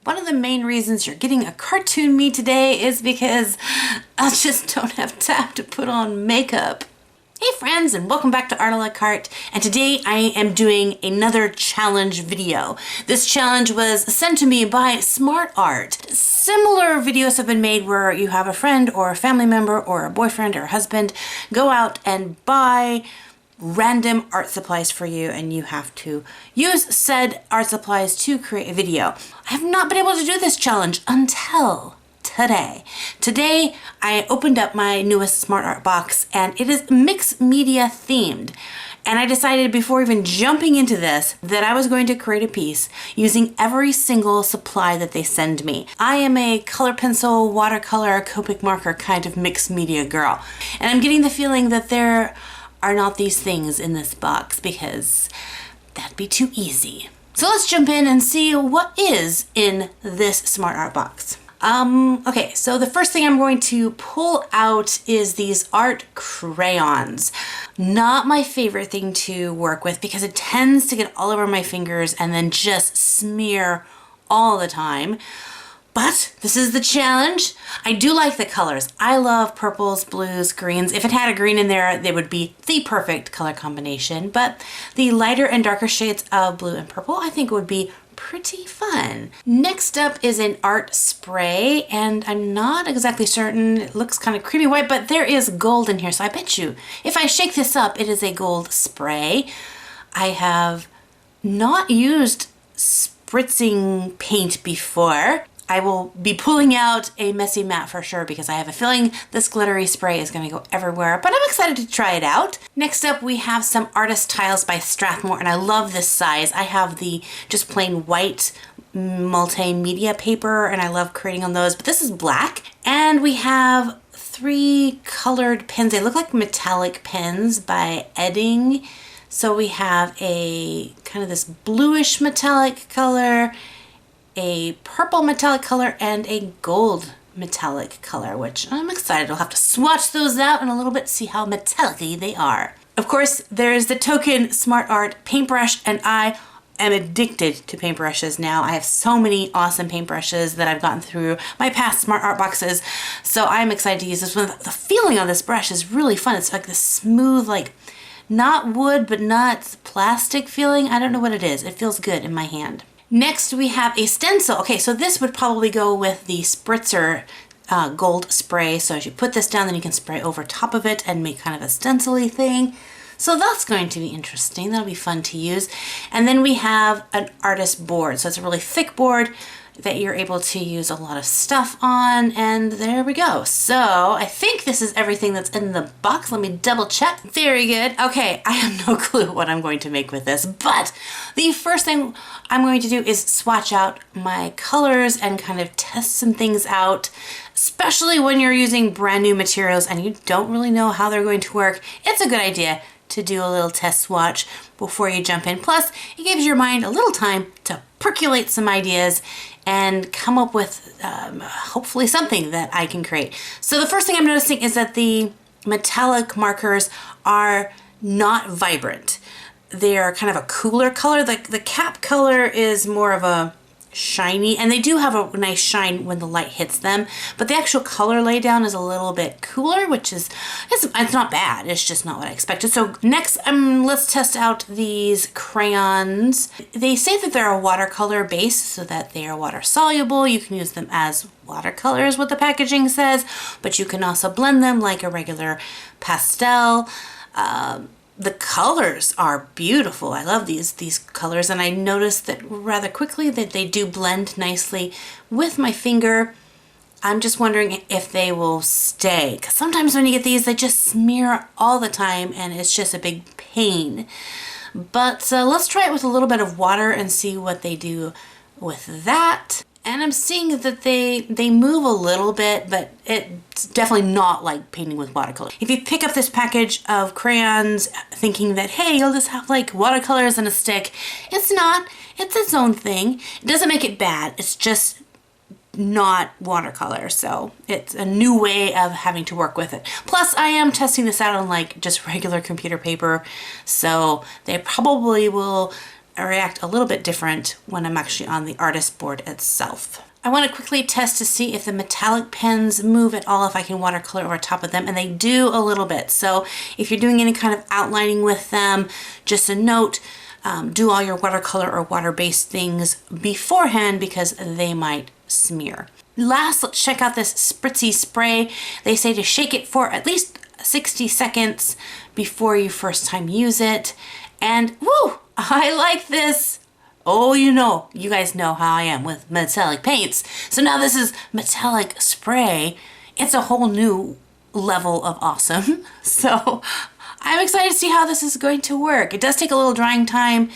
One of the main reasons you're getting a cartoon me today is because I just don't have time to put on makeup. Hey friends, and welcome back to Art a la Carte, and today I am doing another challenge video. This challenge was sent to me by Smart Art. Similar videos have been made where you have a friend or a family member or a boyfriend or a husband go out and buy random art supplies for you, and you have to use said art supplies to create a video. I have not been able to do this challenge until today. Today I opened up my newest Smart Art box and it is mixed media themed. And I decided before even jumping into this that I was going to create a piece using every single supply that they send me. I am a color pencil, watercolor, Copic marker kind of mixed media girl. And I'm getting the feeling that there are not these things in this box because that'd be too easy. So let's jump in and see what is in this Smart Art box. Okay, so the first thing I'm going to pull out is these art crayons. Not my favorite thing to work with because it tends to get all over my fingers and then just smear all the time. But this is the challenge. I do like the colors. I love purples, blues, greens. If it had a green in there, they would be the perfect color combination. But the lighter and darker shades of blue and purple, I think would be pretty fun. Next up is an art spray, and I'm not exactly certain. It looks kind of creamy white, but there is gold in here, so I bet you if I shake this up, it is a gold spray. I have not used spritzing paint before. I will be pulling out a messy mat for sure because I have a feeling this glittery spray is going to go everywhere, but I'm excited to try it out. Next up, we have some artist tiles by Strathmore, and I love this size. I have the just plain white multimedia paper, and I love creating on those, but this is black. And we have 3 colored pens. They look like metallic pens by Edding. So we have a kind of this bluish metallic color, a purple metallic color, and a gold metallic color, which I'm excited. I'll have to swatch those out in a little bit, see how metallic-y they are. Of course, there's the token Smart Art paintbrush, and I am addicted to paintbrushes now. I have so many awesome paintbrushes that I've gotten through my past Smart Art boxes, so I'm excited to use this one. The feeling on this brush is really fun. It's like this smooth, like not wood, but not plastic feeling. I don't know what it is. It feels good in my hand. Next, we have a stencil. Okay, so this would probably go with the Spritzer gold spray. So as you put this down, then you can spray over top of it and make kind of a stencil-y thing. So that's going to be interesting. That'll be fun to use. And then we have an artist board. So it's a really thick board that you're able to use a lot of stuff on, and there we go. So I think this is everything that's in the box. Let me double check. Very good. Okay, I have no clue what I'm going to make with this, but the first thing I'm going to do is swatch out my colors and kind of test some things out, especially when you're using brand new materials and you don't really know how they're going to work. It's a good idea to do a little test swatch before you jump in. Plus, it gives your mind a little time to percolate some ideas and come up with hopefully something that I can create. So the first thing I'm noticing is that the metallic markers are not vibrant. They are kind of a cooler color. The cap color is more of a shiny, and they do have a nice shine when the light hits them, but the actual color laydown is a little bit cooler, which is, it's not bad, it's just not what I expected. So next, let's test out these crayons. They say that they're a watercolor base so that they are water soluble. You can use them as watercolors, what the packaging says, but you can also blend them like a regular pastel. The colors are beautiful. I love these colors, and I noticed that rather quickly that they do blend nicely with my finger. I'm just wondering if they will stay, because sometimes when you get these, they just smear all the time and it's just a big pain. But let's try it with a little bit of water and see what they do with that. And I'm seeing that they move a little bit, but it's definitely not like painting with watercolor. If you pick up this package of crayons thinking that, hey, you'll just have like watercolors and a stick, it's not. It's its own thing. It doesn't make it bad. It's just not watercolor. So it's a new way of having to work with it. Plus, I am testing this out on like just regular computer paper. So they probably will react a little bit different when I'm actually on the artist board itself. I want to quickly test to see if the metallic pens move at all, if I can watercolor over top of them, and they do a little bit. So if you're doing any kind of outlining with them, just a note, do all your watercolor or water-based things beforehand because they might smear. Last, let's check out this Spritzee Spray. They say to shake it for at least 60 seconds before you first time use it. And woo, I like this. Oh, you guys know how I am with metallic paints. So now this is metallic spray. It's a whole new level of awesome. So I'm excited to see how this is going to work. It does take a little drying time,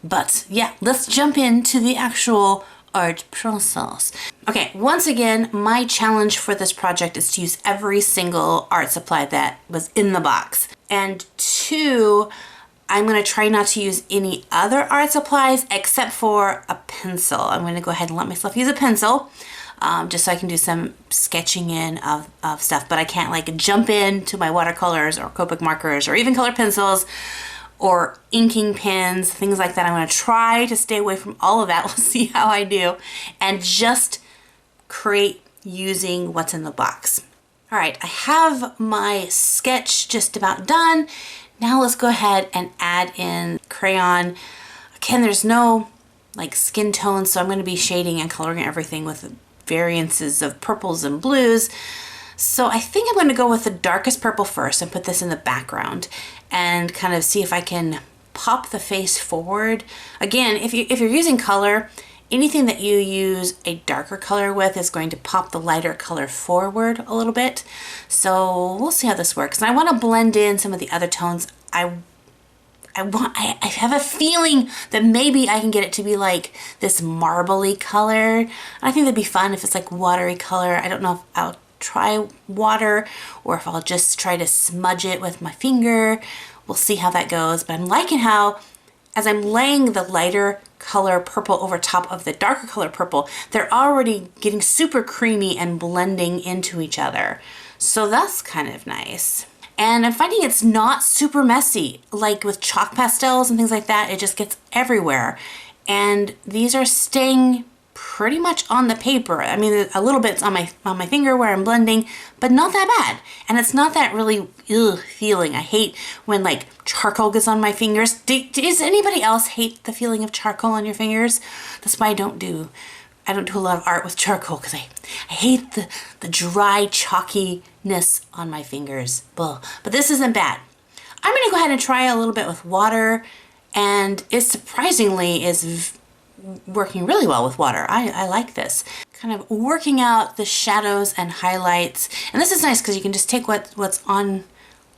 but yeah, let's jump into the actual art process. Okay, once again, my challenge for this project is to use every single art supply that was in the box. And 2, I'm going to try not to use any other art supplies except for a pencil. I'm going to go ahead and let myself use a pencil just so I can do some sketching in of stuff, but I can't like jump into my watercolors or Copic markers or even color pencils or inking pens, things like that. I'm going to try to stay away from all of that. We'll see how I do, and just create using what's in the box. All right, I have my sketch just about done. Now let's go ahead and add in crayon. Again, there's no like skin tones, so I'm going to be shading and coloring everything with variances of purples and blues. So I think I'm going to go with the darkest purple first and put this in the background and kind of see if I can pop the face forward. Again, if you're using color, anything that you use a darker color with is going to pop the lighter color forward a little bit. So we'll see how this works. And I want to blend in some of the other tones. I have a feeling that maybe I can get it to be like this marbly color. I think that'd be fun if it's like watery color. I don't know if I'll try water or if I'll just try to smudge it with my finger. We'll see how that goes. But I'm liking how as I'm laying the lighter color purple over top of the darker color purple, they're already getting super creamy and blending into each other. So that's kind of nice. And I'm finding it's not super messy. Like with chalk pastels and things like that, it just gets everywhere. And these are staying pretty much on the paper. I mean, a little bit's on my finger where I'm blending, but not that bad. And it's not that really feeling. I hate when like charcoal gets on my fingers. Does anybody else hate the feeling of charcoal on your fingers? That's why I don't do a lot of art with charcoal, because I hate the dry chalkiness on my fingers. Ugh. But this isn't bad. I'm gonna go ahead and try a little bit with water, and it surprisingly is working really well with water. I like this. Kind of working out the shadows and highlights. And this is nice because you can just take what's on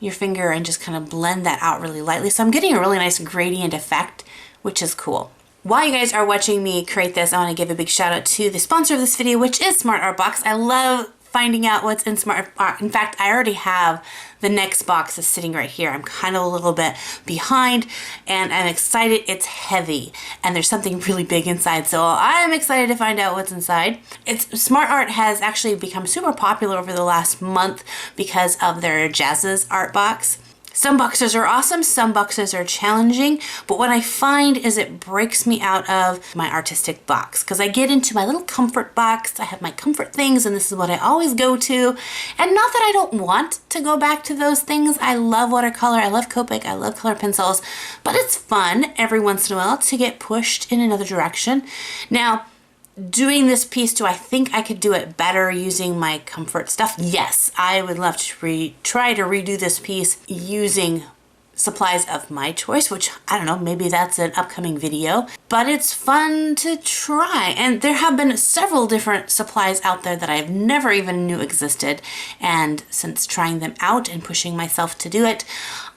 your finger and just kind of blend that out really lightly. So I'm getting a really nice gradient effect, which is cool. While you guys are watching me create this, I want to give a big shout out to the sponsor of this video, which is Smart Art Box. I love finding out what's in Smart Art. In fact, I already have the next box is sitting right here. I'm kind of a little bit behind and I'm excited. It's heavy and there's something really big inside. So I'm excited to find out what's inside. Smart Art has actually become super popular over the last month because of their Jazz's art box. Some boxes are awesome, some boxes are challenging, but what I find is it breaks me out of my artistic box because I get into my little comfort box. I have my comfort things and this is what I always go to. And not that I don't want to go back to those things. I love watercolor, I love Copic, I love color pencils, but it's fun every once in a while to get pushed in another direction. Now, doing this piece, do I think I could do it better using my comfort stuff? Yes, I would love to try to redo this piece using supplies of my choice, which I don't know, maybe that's an upcoming video, but it's fun to try. And there have been several different supplies out there that I've never even knew existed. And since trying them out and pushing myself to do it,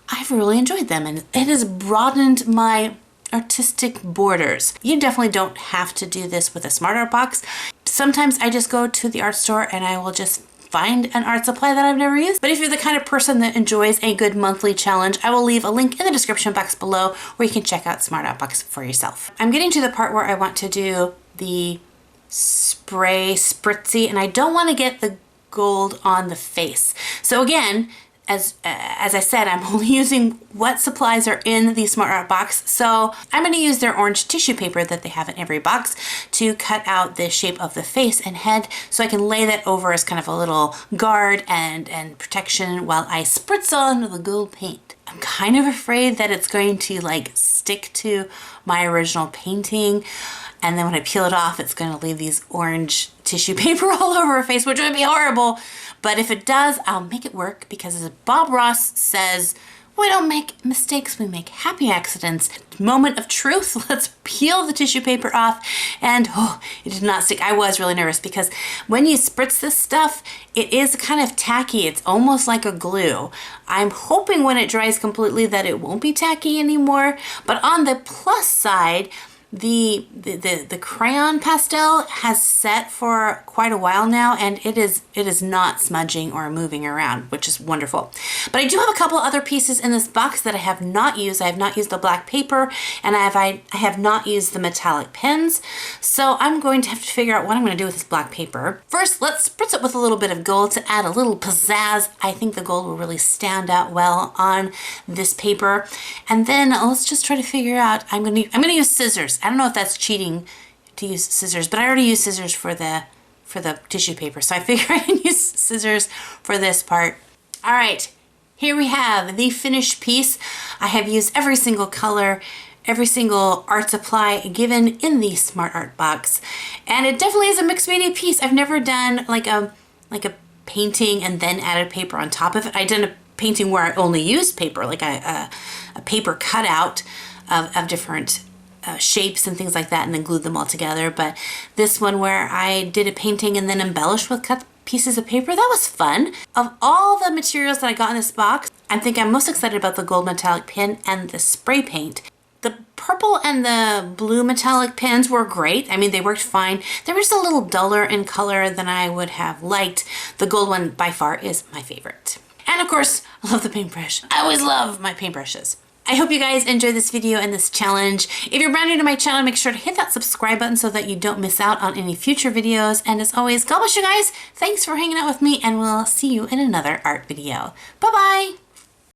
I've really enjoyed them and it has broadened my artistic borders. You definitely don't have to do this with a Smart Art box. Sometimes I just go to the art store and I will just find an art supply that I've never used. But if you're the kind of person that enjoys a good monthly challenge, I will leave a link in the description box below where you can check out Smart Art box for yourself. I'm getting to the part where I want to do the spray Spritzee and I don't want to get the gold on the face. So again, as I said, I'm only using what supplies are in the Smart Art box. So I'm going to use their orange tissue paper that they have in every box to cut out the shape of the face and head, so I can lay that over as kind of a little guard and protection while I spritz on the gold paint. I'm kind of afraid that it's going to like stick to my original painting, and then when I peel it off, it's going to leave these orange tissue paper all over her face, which would be horrible. But if it does, I'll make it work, because as Bob Ross says, we don't make mistakes, we make happy accidents. Moment of truth, let's peel the tissue paper off, and oh, it did not stick. I was really nervous because when you spritz this stuff, it is kind of tacky. It's almost like a glue. I'm hoping when it dries completely that it won't be tacky anymore. But on the plus side, the crayon pastel has set for quite a while now, and it is not smudging or moving around, which is wonderful. But I do have a couple other pieces in this box that I have not used. I have not used the black paper, and I have not used the metallic pens. So I'm going to have to figure out what I'm going to do with this black paper. First, let's spritz it with a little bit of gold to add a little pizzazz. I think the gold will really stand out well on this paper. And then let's just try to figure out, I'm going to use scissors. I don't know if that's cheating to use scissors, but I already used scissors for the tissue paper, so I figure I can use scissors for this part. All right, here we have the finished piece. I have used every single color, every single art supply given in the Smart Art box, and it definitely is a mixed media piece. I've never done like a painting and then added paper on top of it. I've done a painting where I only used paper, like a paper cutout of different shapes and things like that, and then glued them all together. But this one where I did a painting and then embellished with cut pieces of paper, that was fun. Of all the materials that I got in this box, I think I'm most excited about the gold metallic pen and the spray paint. The purple and the blue metallic pens were great. I mean, they worked fine. They were just a little duller in color than I would have liked. The gold one by far is my favorite. And of course, I love the paintbrush. I always love my paintbrushes. I hope you guys enjoyed this video and this challenge. If you're brand new to my channel, make sure to hit that subscribe button so that you don't miss out on any future videos. And as always, God bless you guys. Thanks for hanging out with me, and we'll see you in another art video. Bye-bye.